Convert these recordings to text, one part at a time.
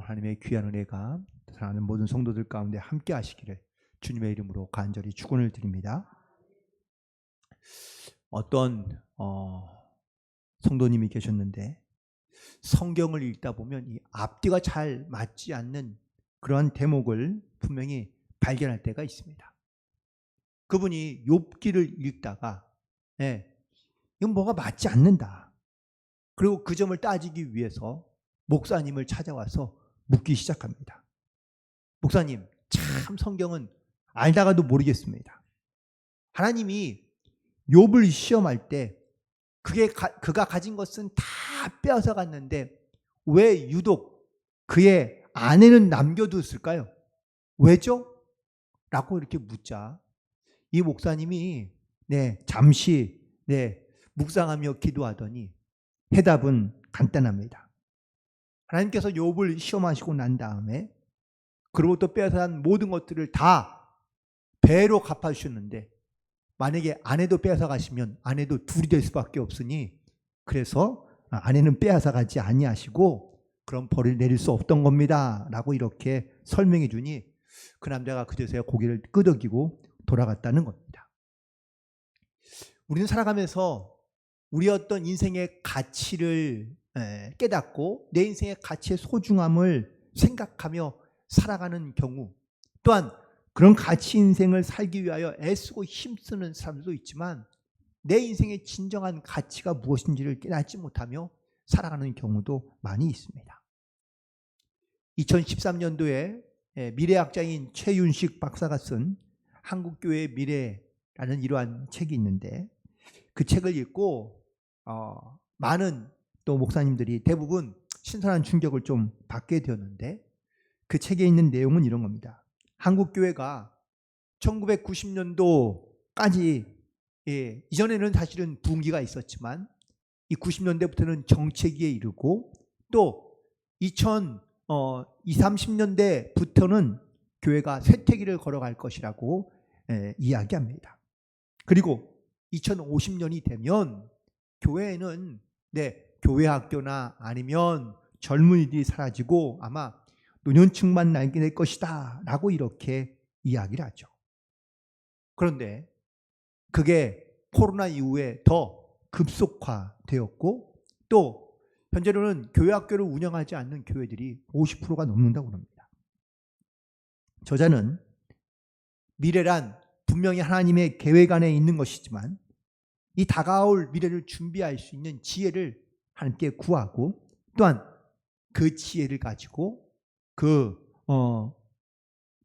하나님의 귀한 은혜가 사랑하는 모든 성도들 가운데 함께 하시기를 주님의 이름으로 간절히 축원을 드립니다. 어떤 성도님이 계셨는데 성경을 읽다 보면 이 앞뒤가 잘 맞지 않는 그러한 대목을 분명히 발견할 때가 있습니다. 그분이 욥기를 읽다가 이건 뭐가 맞지 않는다. 그리고 그 점을 따지기 위해서 목사님을 찾아와서 묻기 시작합니다. 목사님, 참 성경은 알다가도 모르겠습니다. 하나님이 욥을 시험할 때 그가 가진 것은 다 빼앗아 갔는데 왜 유독 그의 아내는 남겨두었을까요? 왜죠? 라고 이렇게 묻자 이 목사님이 잠시 묵상하며 기도하더니 해답은 간단합니다. 하나님께서 욥을 시험하시고 난 다음에 그로부터 빼앗아간 모든 것들을 다 배로 갚아주셨는데 만약에 아내도 빼앗아가시면 아내도 둘이 될 수밖에 없으니 그래서 아내는 빼앗아가지 아니하시고 그런 벌을 내릴 수 없던 겁니다 라고 이렇게 설명해 주니 그 남자가 그제서야 고개를 끄덕이고 돌아갔다는 겁니다. 우리는 살아가면서 우리 어떤 인생의 가치를 깨닫고 내 인생의 가치의 소중함을 생각하며 살아가는 경우 또한 그런 가치 인생을 살기 위하여 애쓰고 힘쓰는 사람도 있지만 내 인생의 진정한 가치가 무엇인지를 깨닫지 못하며 살아가는 경우도 많이 있습니다. 2013년도에 미래학자인 최윤식 박사가 쓴 한국교회의 미래라는 이러한 책이 있는데 그 책을 읽고 많은 또 목사님들이 대부분 신선한 충격을 좀 받게 되었는데 그 책에 있는 내용은 이런 겁니다. 한국교회가 1990년도까지 이전에는 사실은 부흥기가 있었지만 이 90년대부터는 정체기에 이르고 또 30년대부터는 교회가 쇠퇴기를 걸어갈 것이라고 이야기합니다. 그리고 2050년이 되면 교회에는 교회 학교나 아니면 젊은이들이 사라지고 아마 노년층만 남게 될 것이다 라고 이렇게 이야기를 하죠. 그런데 그게 코로나 이후에 더 급속화되었고 또 현재로는 교회 학교를 운영하지 않는 교회들이 50%가 넘는다고 합니다. 저자는 미래란 분명히 하나님의 계획 안에 있는 것이지만 이 다가올 미래를 준비할 수 있는 지혜를 하나님께 구하고 또한 그 지혜를 가지고 그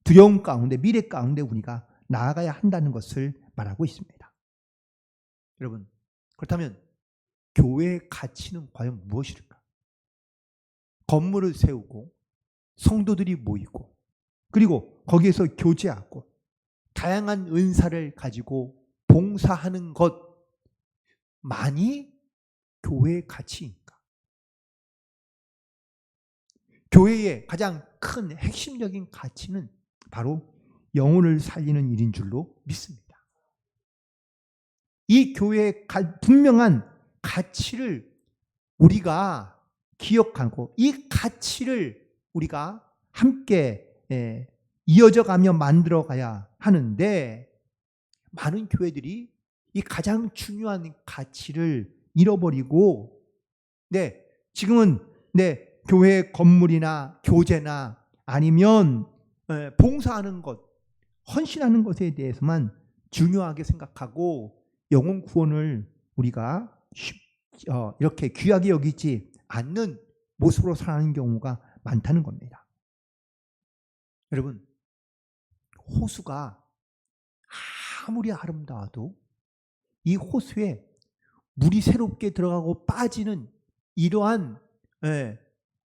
두려움 가운데 미래 가운데 우리가 나아가야 한다는 것을 말하고 있습니다. 여러분, 그렇다면 교회의 가치는 과연 무엇일까? 건물을 세우고 성도들이 모이고 그리고 거기에서 교제하고 다양한 은사를 가지고 봉사하는 것만이 교회의 가치인가? 교회의 가장 큰 핵심적인 가치는 바로 영혼을 살리는 일인 줄로 믿습니다. 이 교회의 분명한 가치를 우리가 기억하고 이 가치를 우리가 함께 이어져가며 만들어가야 하는데 많은 교회들이 이 가장 중요한 가치를 잃어버리고 지금은 교회 건물이나 교제나 아니면 봉사하는 것, 헌신하는 것에 대해서만 중요하게 생각하고 영혼 구원을 우리가 이렇게 귀하게 여기지 않는 모습으로 살아가는 경우가 많다는 겁니다. 여러분, 호수가 아무리 아름다워도 이 호수에 물이 새롭게 들어가고 빠지는 이러한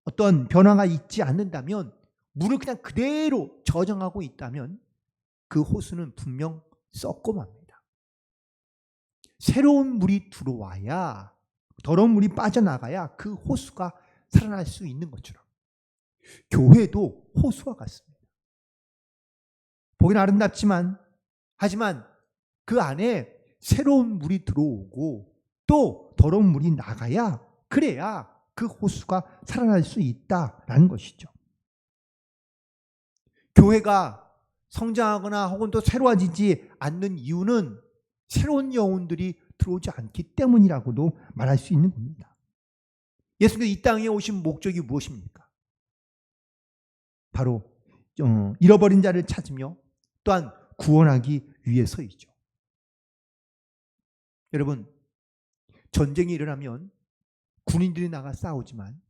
어떤 변화가 있지 않는다면 물을 그냥 그대로 저장하고 있다면 그 호수는 분명 썩고 맙니다. 새로운 물이 들어와야 더러운 물이 빠져나가야 그 호수가 살아날 수 있는 것처럼 교회도 호수와 같습니다. 보기는 아름답지만 하지만 그 안에 새로운 물이 들어오고 또 더러운 물이 나가야 그래야 그 호수가 살아날 수 있다라는 것이죠. 교회가 성장하거나 혹은 또 새로워지지 않는 이유는 새로운 영혼들이 들어오지 않기 때문이라고도 말할 수 있는 겁니다. 예수님께서 이 땅에 오신 목적이 무엇입니까? 바로 잃어버린 자를 찾으며 또한 구원하기 위해서이죠. 여러분, 전쟁이 일어나면 군인들이 나가 싸우지만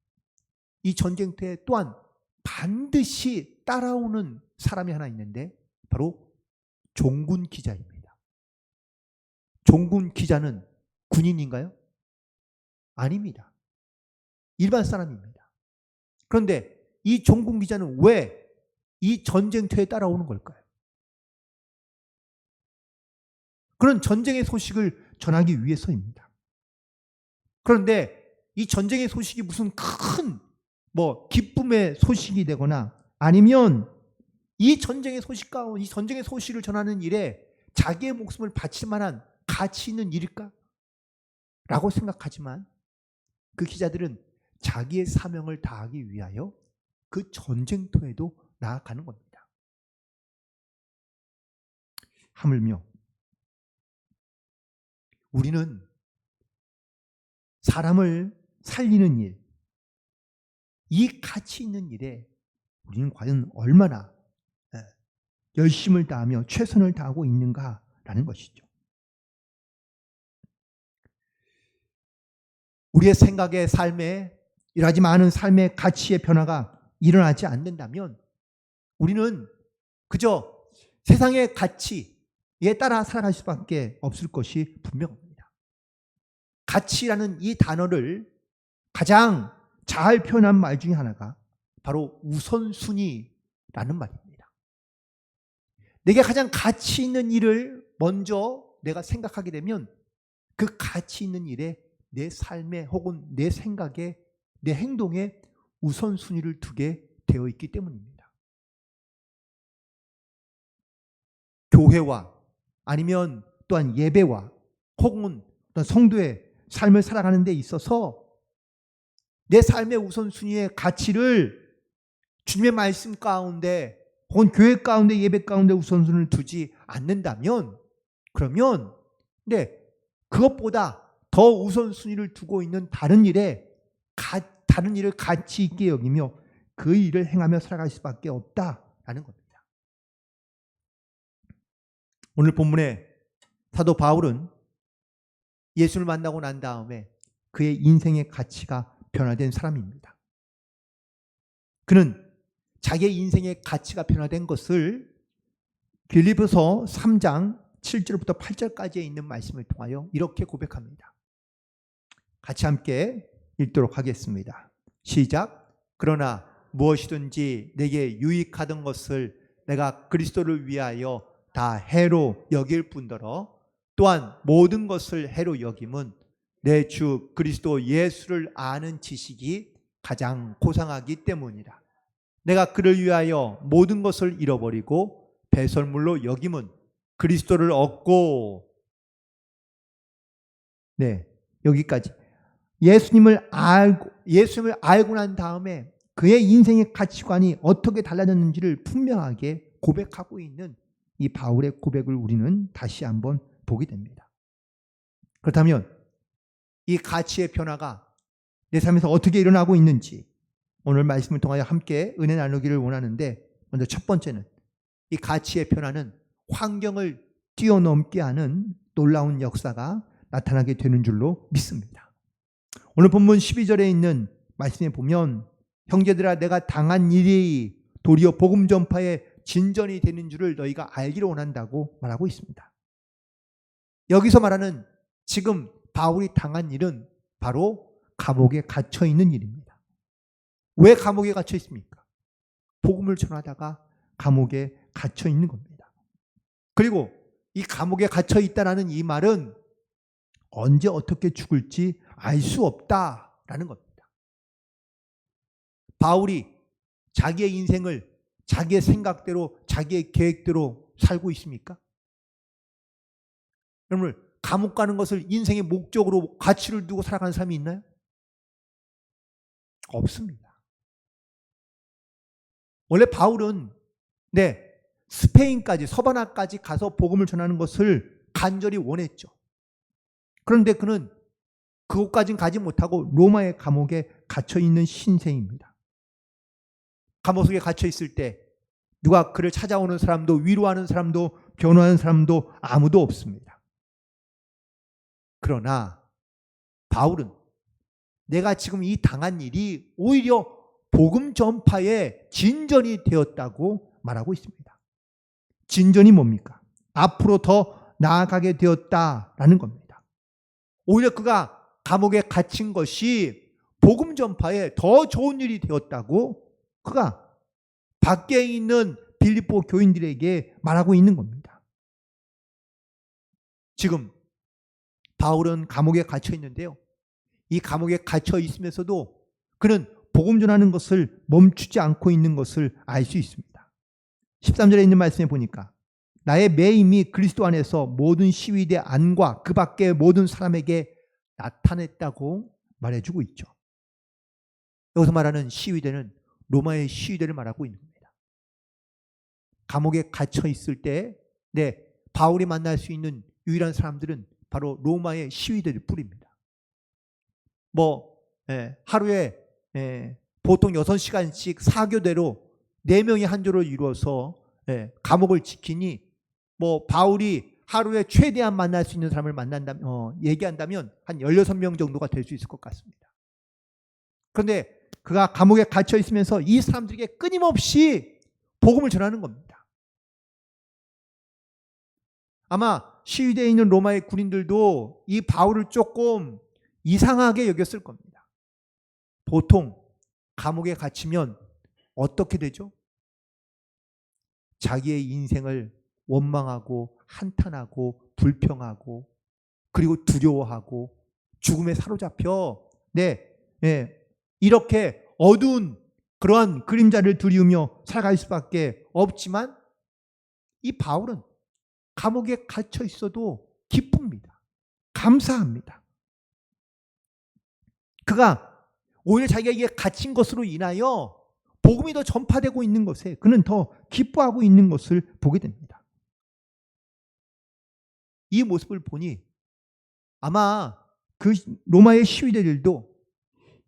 이 전쟁터에 또한 반드시 따라오는 사람이 하나 있는데 바로 종군 기자입니다. 종군 기자는 군인인가요? 아닙니다. 일반 사람입니다. 그런데 이 종군 기자는 왜 이 전쟁터에 따라오는 걸까요? 그런 전쟁의 소식을 전하기 위해서입니다. 그런데 이 전쟁의 소식이 무슨 큰 기쁨의 소식이 되거나 아니면 이 전쟁의 소식을 전하는 일에 자기의 목숨을 바칠 만한 가치 있는 일일까? 라고 생각하지만 그 기자들은 자기의 사명을 다하기 위하여 그 전쟁터에도 나아가는 겁니다. 하물며 우리는 사람을 살리는 일, 이 가치 있는 일에 우리는 과연 얼마나 열심을 다하며 최선을 다하고 있는가라는 것이죠. 우리의 생각의 삶에 이러하지 많은 삶의 가치의 변화가 일어나지 않는다면 우리는 그저 세상의 가치에 따라 살아갈 수밖에 없을 것이 분명합니다. 가치라는 이 단어를 가장 잘 표현한 말 중에 하나가 바로 우선순위라는 말입니다. 내게 가장 가치 있는 일을 먼저 내가 생각하게 되면 그 가치 있는 일에 내 삶에 혹은 내 생각에 내 행동에 우선순위를 두게 되어 있기 때문입니다. 교회와 아니면 또한 예배와 혹은 어떤 성도의 삶을 살아가는 데 있어서 내 삶의 우선순위의 가치를 주님의 말씀 가운데 혹은 교회 가운데 예배 가운데 우선순위를 두지 않는다면 그러면 그것보다 더 우선순위를 두고 있는 다른 일을 가치 있게 여기며 그 일을 행하며 살아갈 수밖에 없다라는 겁니다. 오늘 본문에 사도 바울은 예수를 만나고 난 다음에 그의 인생의 가치가 변화된 사람입니다. 그는 자기의 인생의 가치가 변화된 것을 빌립보서 3장 7절부터 8절까지에 있는 말씀을 통하여 이렇게 고백합니다. 같이 함께 읽도록 하겠습니다. 시작. 그러나 무엇이든지 내게 유익하던 것을 내가 그리스도를 위하여 다 해로 여길 뿐더러 또한 모든 것을 해로 여김은 내 주 그리스도 예수를 아는 지식이 가장 고상하기 때문이라. 내가 그를 위하여 모든 것을 잃어버리고 배설물로 여김은 그리스도를 얻고 여기까지 예수님을 알고 난 다음에 그의 인생의 가치관이 어떻게 달라졌는지를 분명하게 고백하고 있는 이 바울의 고백을 우리는 다시 한번 보게 됩니다. 그렇다면 이 가치의 변화가 내 삶에서 어떻게 일어나고 있는지 오늘 말씀을 통하여 함께 은혜 나누기를 원하는데, 먼저 첫 번째는 이 가치의 변화는 환경을 뛰어넘게 하는 놀라운 역사가 나타나게 되는 줄로 믿습니다. 오늘 본문 12절에 있는 말씀에 보면 형제들아 내가 당한 일이 도리어 복음 전파의 진전이 되는 줄을 너희가 알기를 원한다고 말하고 있습니다. 여기서 말하는 지금 바울이 당한 일은 바로 감옥에 갇혀 있는 일입니다. 왜 감옥에 갇혀 있습니까? 복음을 전하다가 감옥에 갇혀 있는 겁니다. 그리고 이 감옥에 갇혀 있다라는 이 말은 언제 어떻게 죽을지 알 수 없다라는 겁니다. 바울이 자기의 인생을 자기의 생각대로 자기의 계획대로 살고 있습니까? 여러분, 감옥 가는 것을 인생의 목적으로 가치를 두고 살아가는 사람이 있나요? 없습니다. 원래 바울은 스페인까지, 서바나까지 가서 복음을 전하는 것을 간절히 원했죠. 그런데 그는 그곳까지는 가지 못하고 로마의 감옥에 갇혀 있는 신세입니다. 감옥 속에 갇혀 있을 때 누가 그를 찾아오는 사람도, 위로하는 사람도, 변호하는 사람도 아무도 없습니다. 그러나 바울은 내가 지금 이 당한 일이 오히려 복음 전파의 진전이 되었다고 말하고 있습니다. 진전이 뭡니까? 앞으로 더 나아가게 되었다라는 겁니다. 오히려 그가 감옥에 갇힌 것이 복음 전파에 더 좋은 일이 되었다고 그가 밖에 있는 빌립보 교인들에게 말하고 있는 겁니다. 지금 바울은 감옥에 갇혀 있는데요. 이 감옥에 갇혀 있으면서도 그는 복음 전하는 것을 멈추지 않고 있는 것을 알 수 있습니다. 13절에 있는 말씀에 보니까 나의 매임이 그리스도 안에서 모든 시위대 안과 그 밖의 모든 사람에게 나타냈다고 말해주고 있죠. 여기서 말하는 시위대는 로마의 시위대를 말하고 있는 겁니다. 감옥에 갇혀 있을 때 바울이 만날 수 있는 유일한 사람들은 바로 로마의 시위대를 뿌립니다. 하루에 보통 6시간씩 4교대로 4명이 한 조를 이루어서 감옥을 지키니 바울이 하루에 최대한 만날 수 있는 사람을 얘기한다면 한 16명 정도가 될 수 있을 것 같습니다. 그런데 그가 감옥에 갇혀 있으면서 이 사람들에게 끊임없이 복음을 전하는 겁니다. 아마 시위대에 있는 로마의 군인들도 이 바울을 조금 이상하게 여겼을 겁니다. 보통 감옥에 갇히면 어떻게 되죠? 자기의 인생을 원망하고 한탄하고 불평하고 그리고 두려워하고 죽음에 사로잡혀 이렇게 어두운 그러한 그림자를 드리우며 살아갈 수밖에 없지만 이 바울은 감옥에 갇혀 있어도 기쁩니다. 감사합니다. 그가 오히려 자기가 이게 갇힌 것으로 인하여 복음이 더 전파되고 있는 것에 그는 더 기뻐하고 있는 것을 보게 됩니다. 이 모습을 보니 아마 그 로마의 시위대들도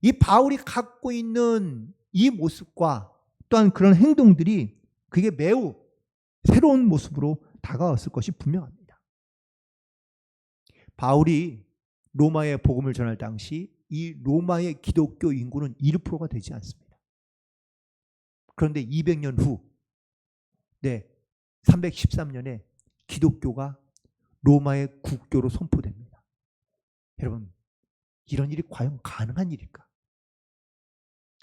이 바울이 갖고 있는 이 모습과 또한 그런 행동들이 그게 매우 새로운 모습으로 다가왔을 것이 분명합니다. 바울이 로마에 복음을 전할 당시 이 로마의 기독교 인구는 1%가 되지 않습니다. 그런데 200년 후 313년에 기독교가 로마의 국교로 선포됩니다. 여러분, 이런 일이 과연 가능한 일일까?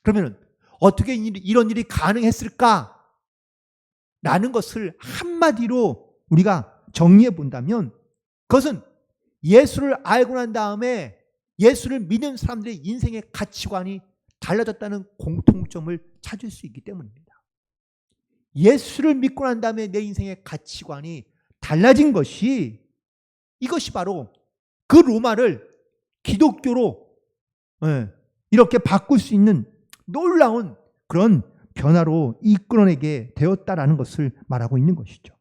그러면 어떻게 이런 일이 가능했을까? 라는 것을 한마디로 우리가 정리해 본다면 그것은 예수를 알고 난 다음에 예수를 믿는 사람들의 인생의 가치관이 달라졌다는 공통점을 찾을 수 있기 때문입니다. 예수를 믿고 난 다음에 내 인생의 가치관이 달라진 것이 이것이 바로 그 로마를 기독교로 이렇게 바꿀 수 있는 놀라운 그런 변화로 이끌어내게 되었다라는 것을 말하고 있는 것이죠.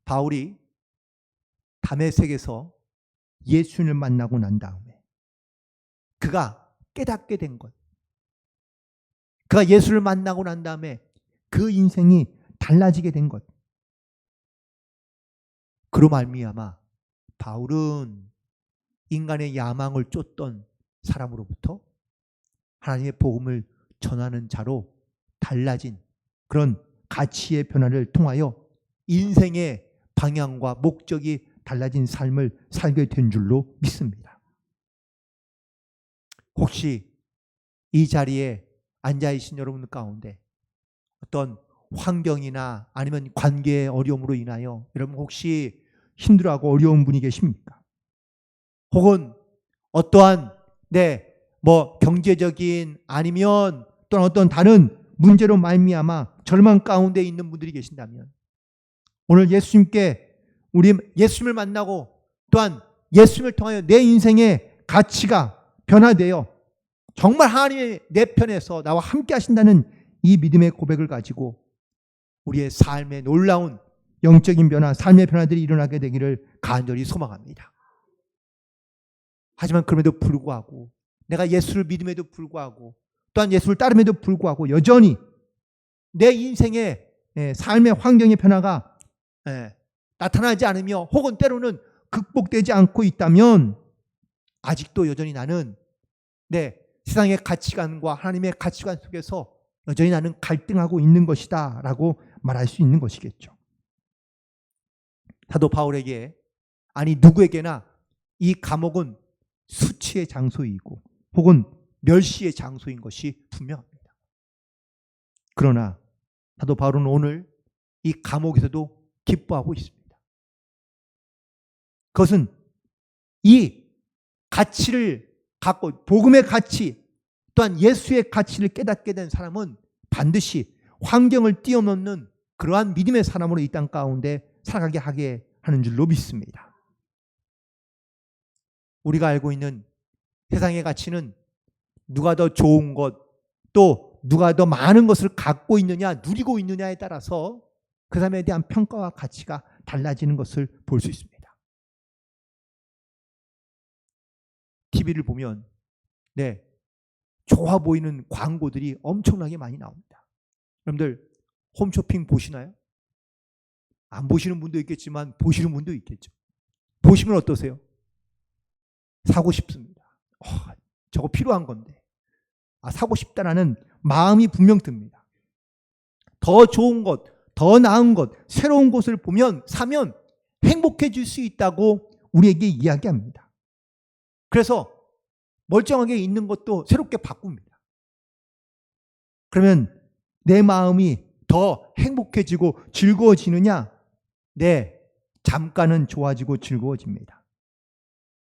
바울이 다메섹에서 예수님을 만나고 난 다음에 그가 깨닫게 된 것, 그가 예수를 만나고 난 다음에 그 인생이 달라지게 된 것, 그로 말미암아 바울은 인간의 야망을 쫓던 사람으로부터 하나님의 복음을 전하는 자로 달라진 그런 가치의 변화를 통하여 인생의 방향과 목적이 달라진 삶을 살게 된 줄로 믿습니다. 혹시 이 자리에 앉아계신 여러분 가운데 어떤 환경이나 아니면 관계의 어려움으로 인하여 여러분 혹시 힘들어하고 어려운 분이 계십니까? 혹은 어떠한 경제적인 아니면 또는 어떤 다른 문제로 말미암아 절망 가운데 있는 분들이 계신다면 오늘 우리 예수님을 만나고 또한 예수님을 통하여 내 인생의 가치가 변화되어 정말 하나님의 내 편에서 나와 함께 하신다는 이 믿음의 고백을 가지고 우리의 삶에 놀라운 영적인 변화, 삶의 변화들이 일어나게 되기를 간절히 소망합니다. 하지만 그럼에도 불구하고 내가 예수를 믿음에도 불구하고 또한 예수를 따름에도 불구하고 여전히 내 인생의 삶의 환경의 변화가 나타나지 않으며 혹은 때로는 극복되지 않고 있다면 아직도 여전히 나는 세상의 가치관과 하나님의 가치관 속에서 여전히 나는 갈등하고 있는 것이다 라고 말할 수 있는 것이겠죠. 사도 바울에게 아니 누구에게나 이 감옥은 수치의 장소이고 혹은 멸시의 장소인 것이 분명합니다. 그러나 사도 바울은 오늘 이 감옥에서도 기뻐하고 있습니다. 그것은 이 가치를 갖고 복음의 가치 또한 예수의 가치를 깨닫게 된 사람은 반드시 환경을 뛰어넘는 그러한 믿음의 사람으로 이 땅 가운데 살아가게 하게 하는 줄로 믿습니다. 우리가 알고 있는 세상의 가치는 누가 더 좋은 것, 또 누가 더 많은 것을 갖고 있느냐, 누리고 있느냐에 따라서 그 사람에 대한 평가와 가치가 달라지는 것을 볼 수 있습니다. TV를 보면 좋아 보이는 광고들이 엄청나게 많이 나옵니다. 여러분들 홈쇼핑 보시나요? 안 보시는 분도 있겠지만 보시는 분도 있겠죠. 보시면 어떠세요? 사고 싶습니다. 저거 필요한 건데 사고 싶다라는 마음이 분명 듭니다. 더 좋은 것, 더 나은 것, 새로운 것을 보면 사면 행복해질 수 있다고 우리에게 이야기합니다. 그래서 멀쩡하게 있는 것도 새롭게 바꿉니다. 그러면 내 마음이 더 행복해지고 즐거워지느냐? 잠깐은 좋아지고 즐거워집니다.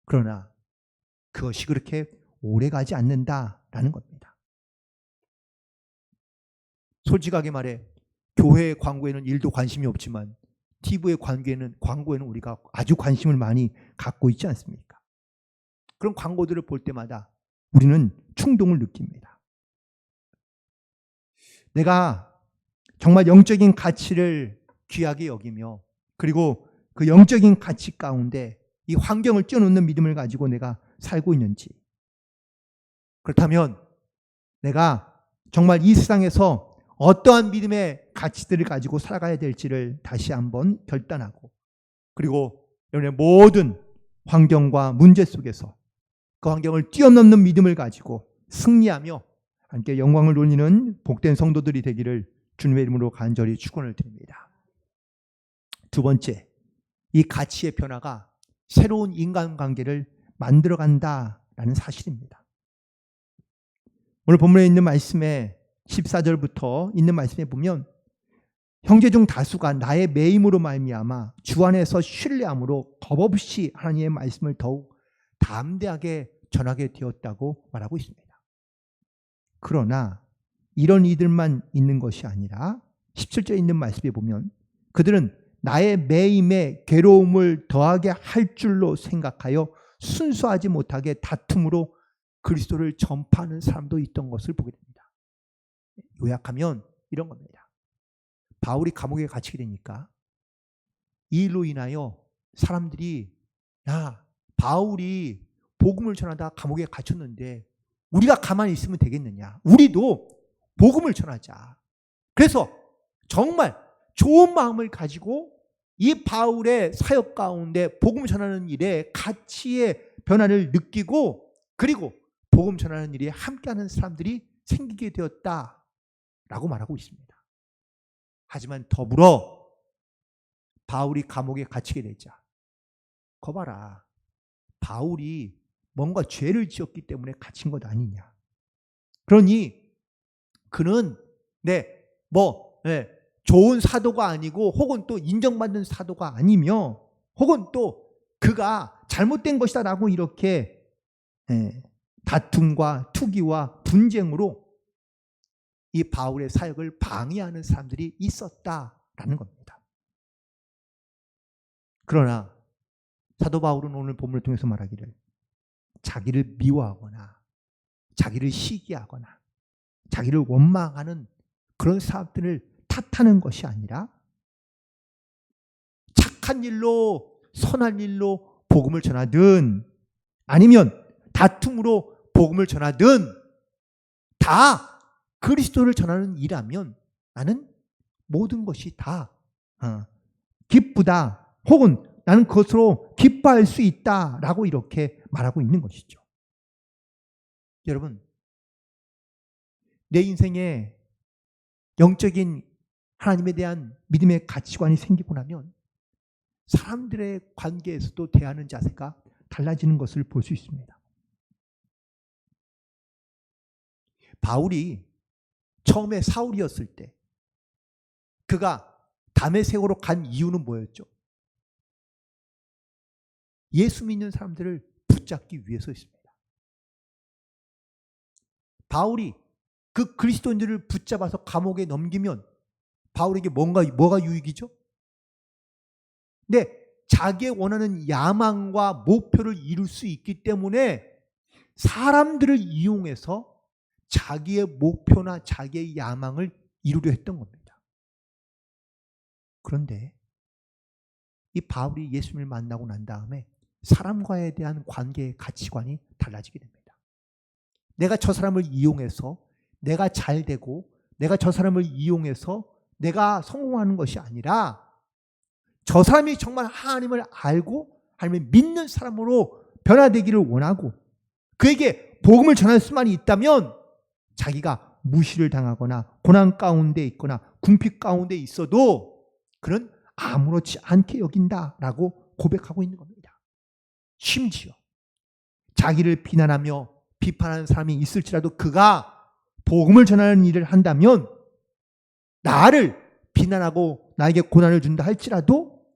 그러나 그것이 그렇게 오래가지 않는다라는 겁니다. 솔직하게 말해 교회의 광고에는 1도 관심이 없지만 TV의 광고에는 우리가 아주 관심을 많이 갖고 있지 않습니까? 그런 광고들을 볼 때마다 우리는 충동을 느낍니다. 내가 정말 영적인 가치를 귀하게 여기며 그리고 그 영적인 가치 가운데 이 환경을 뛰어넘는 믿음을 가지고 내가 살고 있는지, 그렇다면 내가 정말 이 세상에서 어떠한 믿음의 가치들을 가지고 살아가야 될지를 다시 한번 결단하고 그리고 여러분의 모든 환경과 문제 속에서 그 환경을 뛰어넘는 믿음을 가지고 승리하며 함께 영광을 돌리는 복된 성도들이 되기를 주님의 이름으로 간절히 축원을 드립니다. 두 번째, 이 가치의 변화가 새로운 인간관계를 만들어간다라는 사실입니다. 오늘 본문에 있는 말씀에 14절부터 있는 말씀에 보면 형제 중 다수가 나의 매임으로 말미암아 주 안에서 신뢰함으로 겁없이 하나님의 말씀을 더욱 담대하게 전하게 되었다고 말하고 있습니다. 그러나 이런 이들만 있는 것이 아니라 17절에 있는 말씀에 보면 그들은 나의 매임에 괴로움을 더하게 할 줄로 생각하여 순수하지 못하게 다툼으로 그리스도를 전파하는 사람도 있던 것을 보게 됩니다. 요약하면 이런 겁니다. 바울이 감옥에 갇히게 되니까 이 일로 인하여 사람들이 바울이 복음을 전하다 감옥에 갇혔는데 우리가 가만히 있으면 되겠느냐? 우리도 복음을 전하자. 그래서 정말 좋은 마음을 가지고 이 바울의 사역 가운데 복음 전하는 일에 가치의 변화를 느끼고 그리고 복음 전하는 일에 함께하는 사람들이 생기게 되었다라고 말하고 있습니다. 하지만 더불어 바울이 감옥에 갇히게 되자 거봐라, 바울이 뭔가 죄를 지었기 때문에 갇힌 것 아니냐. 그러니 그는 좋은 사도가 아니고 혹은 또 인정받는 사도가 아니며 혹은 또 그가 잘못된 것이다 라고 이렇게 다툼과 투기와 분쟁으로 이 바울의 사역을 방해하는 사람들이 있었다라는 겁니다. 그러나 사도 바울은 오늘 본문을 통해서 말하기를 자기를 미워하거나 자기를 시기하거나 자기를 원망하는 그런 사람들을 탓하는 것이 아니라 착한 일로 선한 일로 복음을 전하든 아니면 다툼으로 복음을 전하든 다 그리스도를 전하는 일이라면 나는 모든 것이 다 기쁘다 혹은 나는 그것으로 기뻐할 수 있다라고 이렇게 말하고 있는 것이죠. 여러분, 내 인생에 영적인 하나님에 대한 믿음의 가치관이 생기고 나면 사람들의 관계에서도 대하는 자세가 달라지는 것을 볼 수 있습니다. 바울이 처음에 사울이었을 때 그가 다메섹으로 간 이유는 뭐였죠? 예수 믿는 사람들을 붙잡기 위해서였습니다. 바울이 그 그리스도인들을 붙잡아서 감옥에 넘기면 바울에게 뭐가 유익이죠? 근데 자기의 원하는 야망과 목표를 이룰 수 있기 때문에 사람들을 이용해서 자기의 목표나 자기의 야망을 이루려 했던 겁니다. 그런데 이 바울이 예수님을 만나고 난 다음에 사람과에 대한 관계의 가치관이 달라지게 됩니다. 내가 저 사람을 이용해서 내가 잘 되고 내가 저 사람을 이용해서 내가 성공하는 것이 아니라 저 사람이 정말 하나님을 알고 하나님을 믿는 사람으로 변화되기를 원하고 그에게 복음을 전할 수만 있다면 자기가 무시를 당하거나 고난 가운데 있거나 궁핍 가운데 있어도 그는 아무렇지 않게 여긴다라고 고백하고 있는 겁니다. 심지어 자기를 비난하며 비판하는 사람이 있을지라도 그가 복음을 전하는 일을 한다면 나를 비난하고 나에게 고난을 준다 할지라도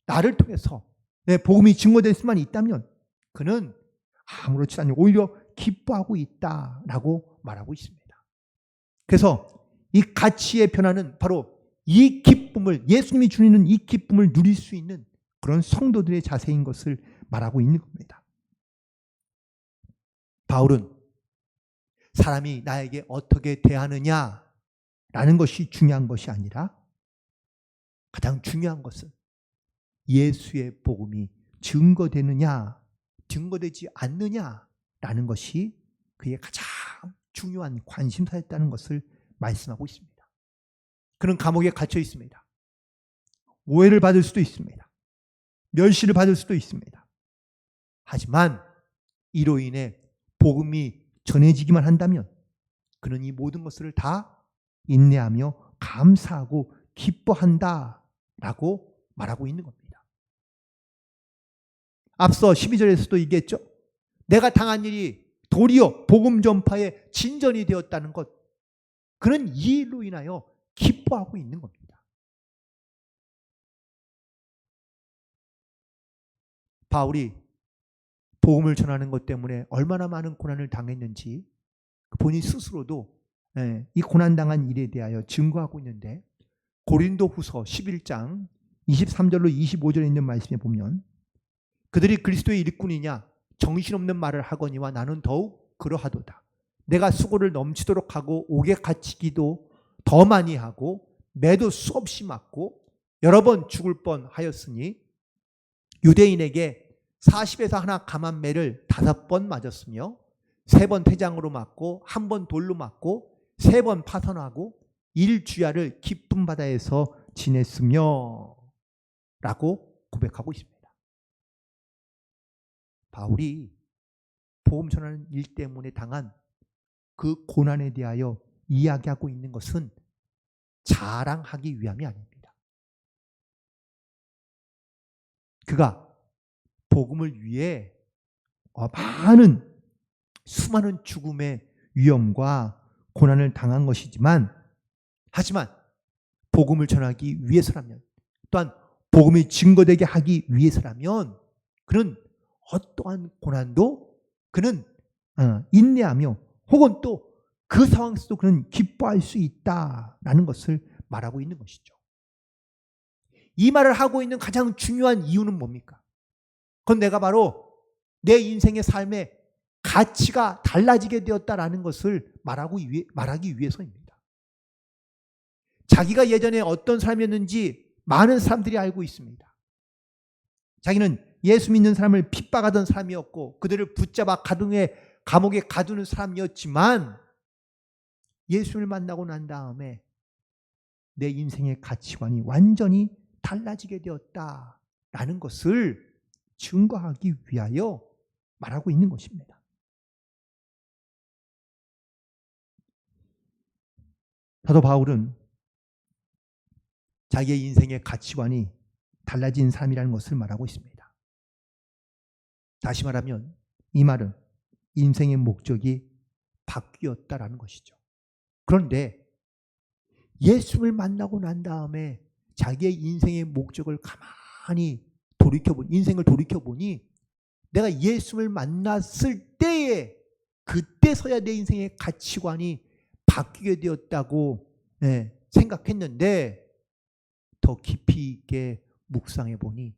나를 통해서 내 복음이 증거될 수만 있다면 그는 아무렇지 않게 오히려 기뻐하고 있다라고 말하고 있습니다. 그래서 이 가치의 변화는 바로 이 기쁨을 예수님이 주시는 이 기쁨을 누릴 수 있는 그런 성도들의 자세인 것을 말하고 있는 겁니다. 바울은 사람이 나에게 어떻게 대하느냐라는 것이 중요한 것이 아니라 가장 중요한 것은 예수의 복음이 증거되느냐 증거되지 않느냐라는 것이 그의 가장 중요한 관심사였다는 것을 말씀하고 있습니다. 그는 감옥에 갇혀 있습니다. 오해를 받을 수도 있습니다. 멸시를 받을 수도 있습니다. 하지만 이로 인해 복음이 전해지기만 한다면 그는 이 모든 것을 다 인내하며 감사하고 기뻐한다라고 말하고 있는 겁니다. 앞서 12절에서도 얘기했죠. 내가 당한 일이 도리어 복음 전파의 진전이 되었다는 것. 그는 이 일로 인하여 기뻐하고 있는 겁니다. 바울이 복음을 전하는 것 때문에 얼마나 많은 고난을 당했는지 본인 스스로도 이 고난당한 일에 대하여 증거하고 있는데 고린도후서 11장 23절로 25절에 있는 말씀에 보면 그들이 그리스도의 일꾼이냐 정신없는 말을 하거니와 나는 더욱 그러하도다. 내가 수고를 넘치도록 하고 옥에 갇히기도 더 많이 하고 매도 수없이 맞고 여러 번 죽을 뻔하였으니 유대인에게 40에서 하나 감한 매를 5번 맞았으며 3번 퇴장으로 맞고 1번 돌로 맞고 3번 파선하고 1주야를 깊은 바다에서 지냈으며 라고 고백하고 있습니다. 바울이 복음 전하는 일 때문에 당한 그 고난에 대하여 이야기하고 있는 것은 자랑하기 위함이 아닙니다. 그가 복음을 위해 많은 수많은 죽음의 위험과 고난을 당한 것이지만 하지만 복음을 전하기 위해서라면 또한 복음이 증거되게 하기 위해서라면 그는 어떠한 고난도 그는 인내하며 혹은 또 그 상황에서도 그는 기뻐할 수 있다라는 것을 말하고 있는 것이죠. 이 말을 하고 있는 가장 중요한 이유는 뭡니까? 그건 내가 바로 내 인생의 삶의 가치가 달라지게 되었다라는 것을 말하기 위해서입니다. 자기가 예전에 어떤 사람이었는지 많은 사람들이 알고 있습니다. 자기는 예수 믿는 사람을 핍박하던 사람이었고 그들을 붙잡아 감옥에 가두는 사람이었지만 예수를 만나고 난 다음에 내 인생의 가치관이 완전히 달라지게 되었다라는 것을 증거하기 위하여 말하고 있는 것입니다. 사도 바울은 자기의 인생의 가치관이 달라진 사람이라는 것을 말하고 있습니다. 다시 말하면 이 말은 인생의 목적이 바뀌었다라는 것이죠. 그런데 예수를 만나고 난 다음에 자기의 인생의 목적을 가만히 인생을 돌이켜보니 내가 예수를 만났을 때에 그때서야 내 인생의 가치관이 바뀌게 되었다고 생각했는데 더 깊이 있게 묵상해 보니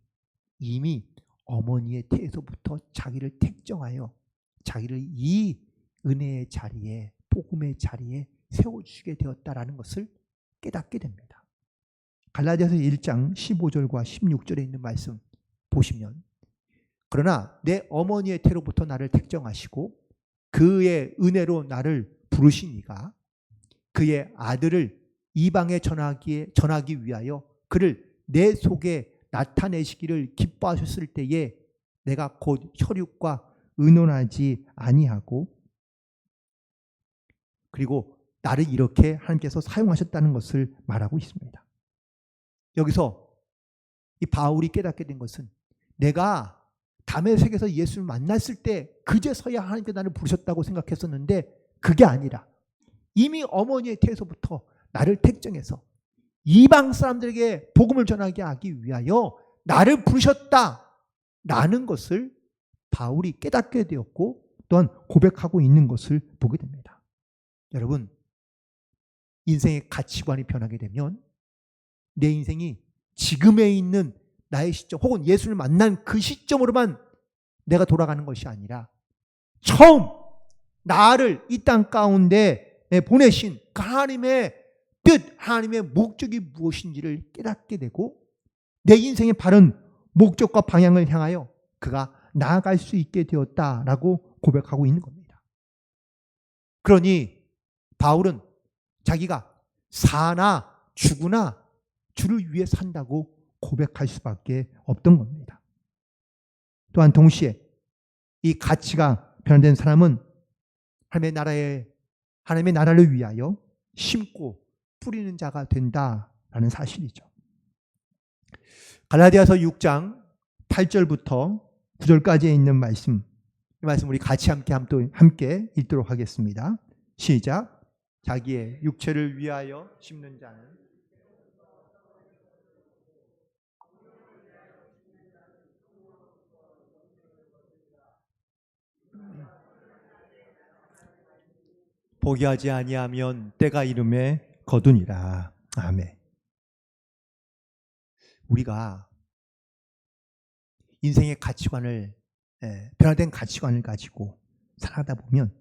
이미 어머니의 태에서부터 자기를 택정하여 자기를 이 은혜의 자리에 복음의 자리에 세워주시게 되었다라는 것을 깨닫게 됩니다. 갈라디아서 1장 15절과 16절에 있는 말씀 보시면 그러나 내 어머니의 태로부터 나를 택정하시고 그의 은혜로 나를 부르시니가 그의 아들을 이방에 전하기 위하여 그를 내 속에 나타내시기를 기뻐하셨을 때에 내가 곧 혈육과 의논하지 아니하고 그리고 나를 이렇게 하나님께서 사용하셨다는 것을 말하고 있습니다. 여기서 이 바울이 깨닫게 된 것은 내가 다메섹에서 예수를 만났을 때 그제서야 하나님께서 나를 부르셨다고 생각했었는데 그게 아니라 이미 어머니의 태에서부터 나를 택정해서 이방 사람들에게 복음을 전하게 하기 위하여 나를 부르셨다라는 것을 바울이 깨닫게 되었고 또한 고백하고 있는 것을 보게 됩니다. 여러분, 인생의 가치관이 변하게 되면 내 인생이 지금에 있는 나의 시점 혹은 예수를 만난 그 시점으로만 내가 돌아가는 것이 아니라 처음 나를 이 땅 가운데 보내신 하나님의 뜻, 하나님의 목적이 무엇인지를 깨닫게 되고 내 인생의 바른 목적과 방향을 향하여 그가 나아갈 수 있게 되었다라고 고백하고 있는 겁니다. 그러니 바울은 자기가 사나 죽으나 주를 위해 산다고 고백할 수밖에 없던 겁니다. 또한 동시에 이 가치가 변화된 사람은 하나님의 나라를 위하여 심고 뿌리는 자가 된다라는 사실이죠. 갈라디아서 6장 8절부터 9절까지에 있는 말씀, 이 말씀 우리 같이 함께 읽도록 하겠습니다. 시작. 자기의 육체를 위하여 심는 자는 포기하지 아니하면 때가 이름에 거두니라. 아멘. 우리가 인생의 가치관을 변화된 가치관을 가지고 살아가다 보면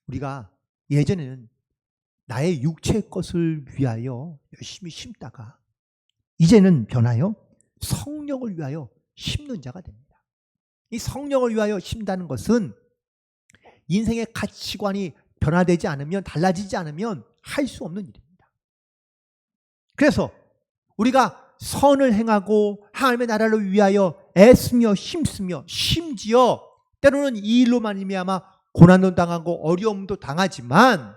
우리가 예전에는 나의 육체의 것을 위하여 열심히 심다가 이제는 변하여 성령을 위하여 심는 자가 됩니다. 이 성령을 위하여 심다는 것은 인생의 가치관이 변화되지 않으면 달라지지 않으면 할 수 없는 일입니다. 그래서 우리가 선을 행하고 하나님의 나라를 위하여 애쓰며 힘쓰며 심지어 때로는 이 일로 말미암아 고난도 당하고 어려움도 당하지만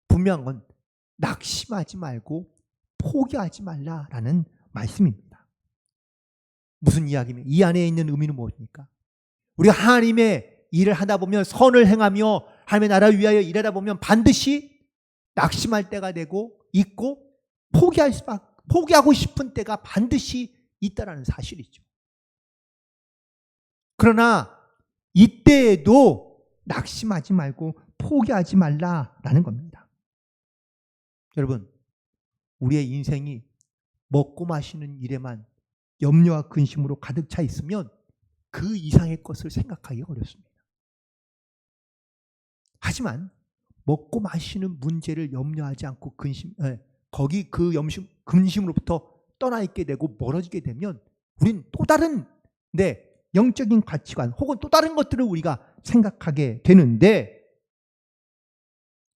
분명한 건 낙심하지 말고 포기하지 말라라는 말씀입니다. 무슨 이야기입니까? 이 안에 있는 의미는 무엇입니까? 우리가 하나님의 일을 하다 보면 선을 행하며 하나님의 나라를 위하여 일하다 보면 반드시 낙심할 때가 되고 있고 포기하고 싶은 때가 반드시 있다라는 사실이죠. 그러나 이때에도 낙심하지 말고 포기하지 말라라는 겁니다. 여러분, 우리의 인생이 먹고 마시는 일에만 염려와 근심으로 가득 차 있으면 그 이상의 것을 생각하기 어렵습니다. 하지만 먹고 마시는 문제를 염려하지 않고 거기 그 근심으로부터 떠나 있게 되고 멀어지게 되면 우린 또 다른 영적인 가치관 혹은 또 다른 것들을 우리가 생각하게 되는데,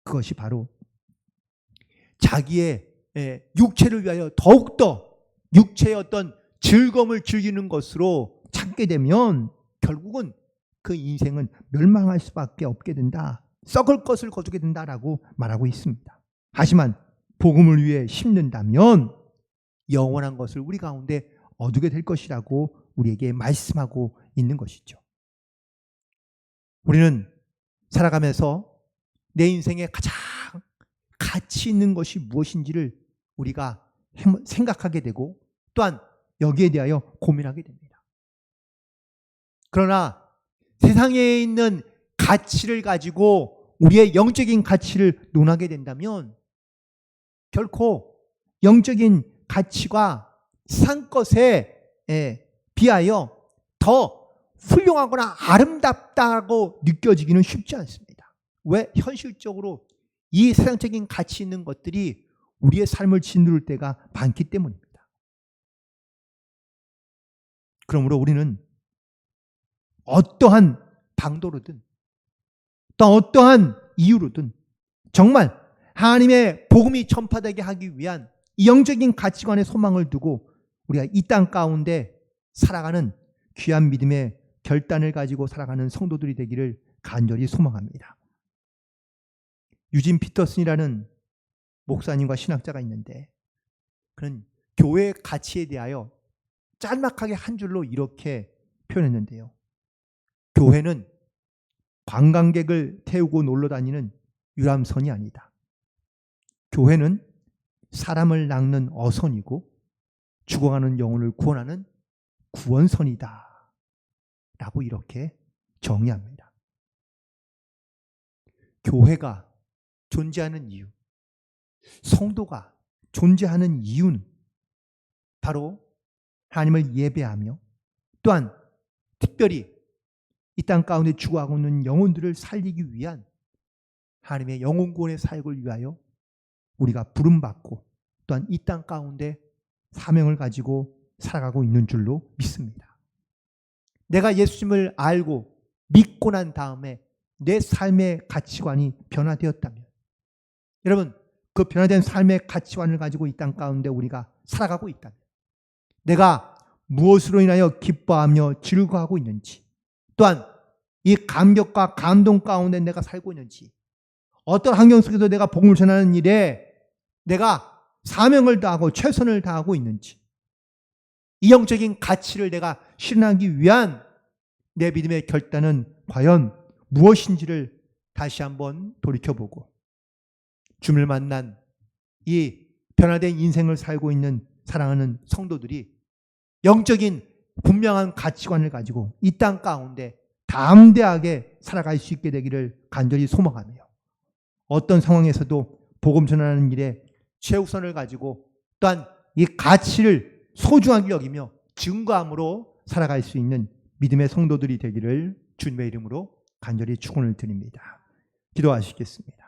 그것이 바로 자기의 육체를 위하여 더욱더 육체의 어떤 즐거움을 즐기는 것으로 찾게 되면 결국은 그 인생은 멸망할 수밖에 없게 된다, 썩을 것을 거두게 된다라고 말하고 있습니다. 하지만 복음을 위해 심는다면 영원한 것을 우리 가운데 얻게 될 것이라고 우리에게 말씀하고 있는 것이죠. 우리는 살아가면서 내 인생에 가장 가치 있는 것이 무엇인지를 우리가 생각하게 되고 또한 여기에 대하여 고민하게 됩니다. 그러나 세상에 있는 가치를 가지고 우리의 영적인 가치를 논하게 된다면 결코 영적인 가치가 세상 것에 비하여 더 훌륭하거나 아름답다고 느껴지기는 쉽지 않습니다. 왜? 현실적으로 이 세상적인 가치 있는 것들이 우리의 삶을 짓누를 때가 많기 때문입니다. 그러므로 우리는 어떠한 방도로든 또 어떠한 이유로든 정말 하나님의 복음이 전파되게 하기 위한 이 영적인 가치관의 소망을 두고 우리가 이 땅 가운데 살아가는 귀한 믿음의 결단을 가지고 살아가는 성도들이 되기를 간절히 소망합니다. 유진 피터슨이라는 목사님과 신학자가 있는데 그는 교회의 가치에 대하여 짤막하게 한 줄로 이렇게 표현했는데요. 교회는 관광객을 태우고 놀러 다니는 유람선이 아니다. 교회는 사람을 낚는 어선이고 죽어가는 영혼을 구원하는 구원선이다 라고 이렇게 정의합니다. 교회가 존재하는 이유, 성도가 존재하는 이유는 바로 하나님을 예배하며 또한 특별히 이 땅 가운데 죽어가고 있는 영혼들을 살리기 위한 하나님의 영혼 구원의 사역을 위하여 우리가 부름받고 또한 이 땅 가운데 사명을 가지고 살아가고 있는 줄로 믿습니다. 내가 예수님을 알고 믿고 난 다음에 내 삶의 가치관이 변화되었다면 여러분 그 변화된 삶의 가치관을 가지고 이 땅 가운데 우리가 살아가고 있다면 내가 무엇으로 인하여 기뻐하며 즐거워하고 있는지 또한 이 감격과 감동 가운데 내가 살고 있는지 어떤 환경 속에서 내가 복음을 전하는 일에 내가 사명을 다하고 최선을 다하고 있는지 이 영적인 가치를 내가 실현하기 위한 내 믿음의 결단은 과연 무엇인지를 다시 한번 돌이켜보고 주님을 만난 이 변화된 인생을 살고 있는 사랑하는 성도들이 영적인 분명한 가치관을 가지고 이 땅 가운데 담대하게 살아갈 수 있게 되기를 간절히 소망하며 어떤 상황에서도 복음 전하는 일에 최우선을 가지고 또한 이 가치를 소중하게 여기며 증거함으로 살아갈 수 있는 믿음의 성도들이 되기를 주님의 이름으로 간절히 축원을 드립니다. 기도하시겠습니다.